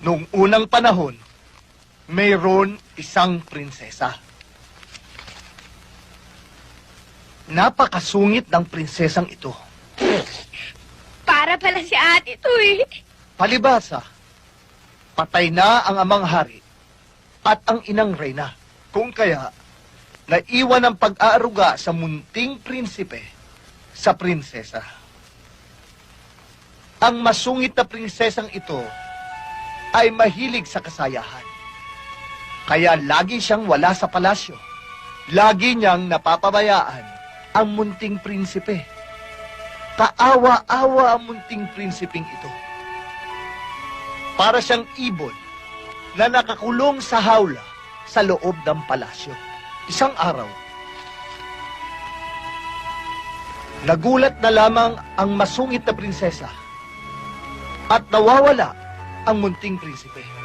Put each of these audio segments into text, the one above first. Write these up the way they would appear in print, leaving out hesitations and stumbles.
Noong unang panahon, mayroon isang prinsesa. Napakasungit ng prinsesang ito. Para pala si ate to eh. Palibhasa, patay na ang amang hari at ang inang reyna. Kung kaya, naiwan ang pag-aaruga sa munting prinsipe sa prinsesa. Ang masungit na prinsesang ito ay mahilig sa kasayahan. Kaya lagi siyang wala sa palasyo. Lagi niyang napapabayaan ang munting prinsipe. Kaawa-awa ang munting prinsipeng ito. Para siyang ibon na nakakulong sa hawla sa loob ng palasyo. Isang araw, nagulat na lamang ang masungit na prinsesa at nawawala ang munting prinsipe.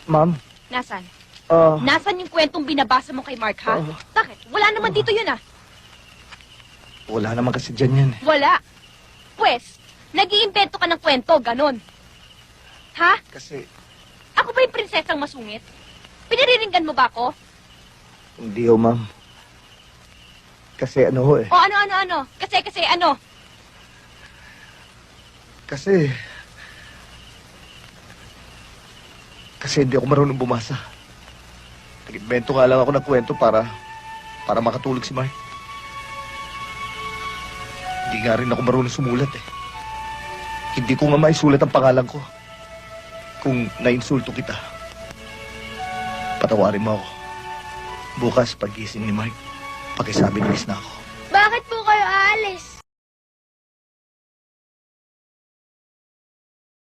Ma'am, Nasaan? ah, Nasaan yung kwentong binabasa mo kay Mark, ha? Ah. Bakit? Wala naman dito yun, ah. wala naman kasi dyan yan eh. Wala. Pwes, nag-iimbento ka ng kwento, ganon. Ha? Kasi Ako ba yung prinsesang masungit? Pinariringgan mo ba ako? hindi ho, ma'am. Kasi ano ho eh. O ano? Kasi ano? Kasi hindi ako marunong bumasa. Nag-invento nga lang ako ng kwento para makatulog si Mark. Hindi nga rin ako marunong sumulat eh. Hindi ko nga maisulat ang pangalan ko. Kung nainsulto kita, patawarin mo ako. Bukas, pag-gising ni Mark, pakisabi nilis na ako. Bakit po kayo aalis?